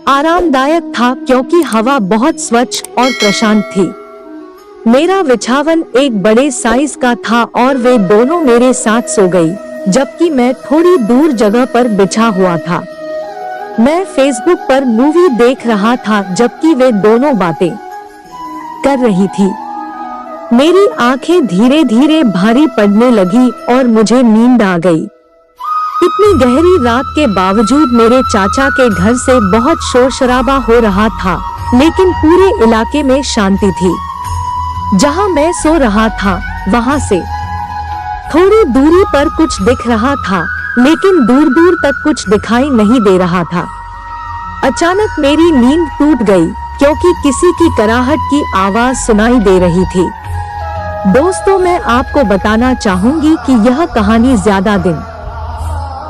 आरामदायक था क्योंकि हवा बहुत स्वच्छ और प्रशांत थी। मेरा बिछावन एक बड़े साइज का था और वे दोनों मेरे साथ सो गई, जबकि मैं थोड़ी दूर जगह पर बिछा हुआ था। मैं फेसबुक पर मूवी देख रहा था जबकि वे दोनों बातें कर रही थी। मेरी आंखें धीरे धीरे भारी पड़ने लगी और मुझे नींद आ गई। इतनी गहरी रात के बावजूद मेरे चाचा के घर से बहुत शोर शराबा हो रहा था, लेकिन पूरे इलाके में शांति थी। जहां मैं सो रहा था वहां से थोड़ी दूरी पर कुछ दिख रहा था, लेकिन दूर दूर तक कुछ दिखाई नहीं दे रहा था। अचानक मेरी नींद टूट गई क्योंकि किसी की कराहट की आवाज सुनाई दे रही थी। दोस्तों, मैं आपको बताना चाहूंगी कि यह कहानी ज्यादा दिन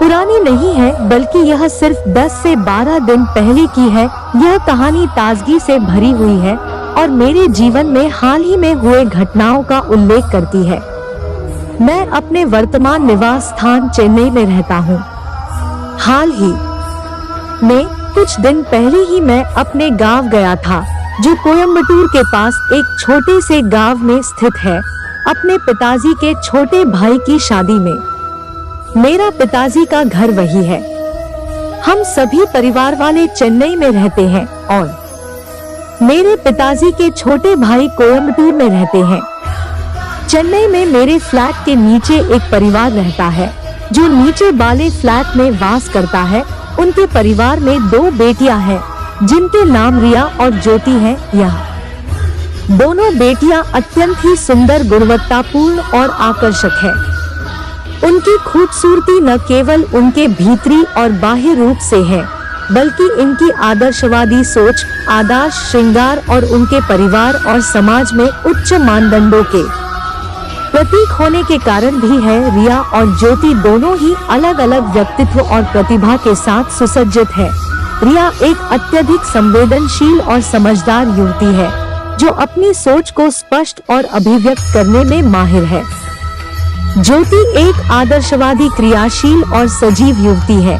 पुरानी नहीं है, बल्कि यह सिर्फ 10 से 12 दिन पहले की है। यह कहानी ताजगी से भरी हुई है और मेरे जीवन में हाल ही में हुए घटनाओं का उल्लेख करती है। मैं अपने वर्तमान निवास स्थान चेन्नई में रहता हूँ। हाल ही में कुछ दिन पहले ही मैं अपने गांव गया था, जो कोयम्बटूर के पास एक छोटे से गांव में स्थित है, अपने पिताजी के छोटे भाई की शादी में। मेरा पिताजी का घर वही है। हम सभी परिवार वाले चेन्नई में रहते हैं और मेरे पिताजी के छोटे भाई कोयम्बटूर में रहते हैं। चेन्नई में मेरे फ्लैट के नीचे एक परिवार रहता है, जो नीचे वाले फ्लैट में वास करता है। उनके परिवार में 2 बेटियां हैं, जिनके नाम रिया और ज्योति हैं। यह दोनों बेटियां अत्यंत ही सुंदर, गुणवत्तापूर्ण और आकर्षक है। उनकी खूबसूरती न केवल उनके भीतरी और बाह्य रूप से है, बल्कि इनकी आदर्शवादी सोच, आदर्श श्रृंगार और उनके परिवार और समाज में उच्च मानदंडों के प्रतीक होने के कारण भी है। रिया और ज्योति दोनों ही अलग अलग व्यक्तित्व और प्रतिभा के साथ सुसज्जित है। रिया एक अत्यधिक संवेदनशील और समझदार युवती है, जो अपनी सोच को स्पष्ट और अभिव्यक्त करने में माहिर है। ज्योति एक आदर्शवादी, क्रियाशील और सजीव युवती है।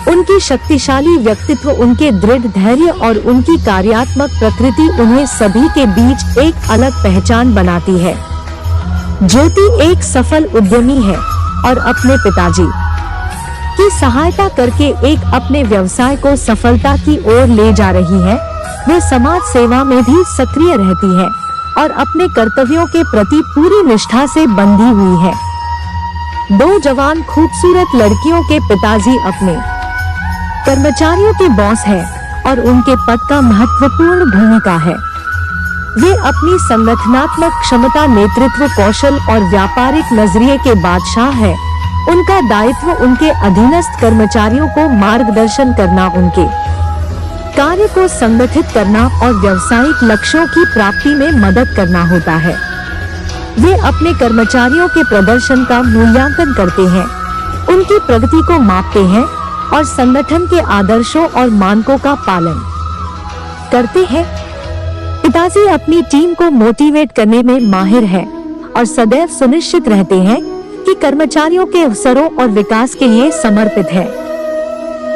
उनकी शक्तिशाली व्यक्तित्व, उनके दृढ़ धैर्य और उनकी कार्यात्मक प्रकृति उन्हें सभी के बीच एक अलग पहचान बनाती है। ज्योति एक सफल उद्यमी है और अपने पिताजी की सहायता करके अपने व्यवसाय को सफलता की ओर ले जा रही है। वह समाज सेवा में भी सक्रिय रहती है और अपने कर्तव्यों के प्रति पूरी निष्ठा से बंधी हुई है। 2 जवान खूबसूरत लड़कियों के पिताजी अपने कर्मचारियों के बॉस हैं और उनके पद का महत्वपूर्ण भूमिका है। वे अपनी संगठनात्मक क्षमता, नेतृत्व कौशल और व्यापारिक नजरिए के बादशाह हैं। उनका दायित्व उनके अधीनस्थ कर्मचारियों को मार्गदर्शन करना, उनके कार्य को संगठित करना और व्यावसायिक लक्ष्यों की प्राप्ति में मदद करना होता है। वे अपने कर्मचारियों के प्रदर्शन का मूल्यांकन करते हैं, उनकी प्रगति को मापते हैं और संगठन के आदर्शों और मानकों का पालन करते हैं। पिताजी अपनी टीम को मोटिवेट करने में माहिर है और सदैव सुनिश्चित रहते हैं कि कर्मचारियों के अवसरों और विकास के लिए समर्पित है।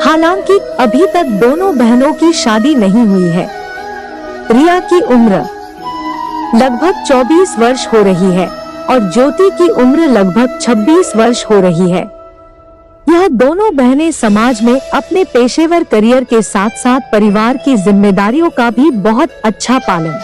हालांकि अभी तक दोनों बहनों की शादी नहीं हुई है। रिया की उम्र लगभग 24 वर्ष हो रही है और ज्योति की उम्र लगभग 26 वर्ष हो रही है। यह दोनों बहनें समाज में अपने पेशेवर करियर के साथ साथ परिवार की जिम्मेदारियों का भी बहुत अच्छा पालन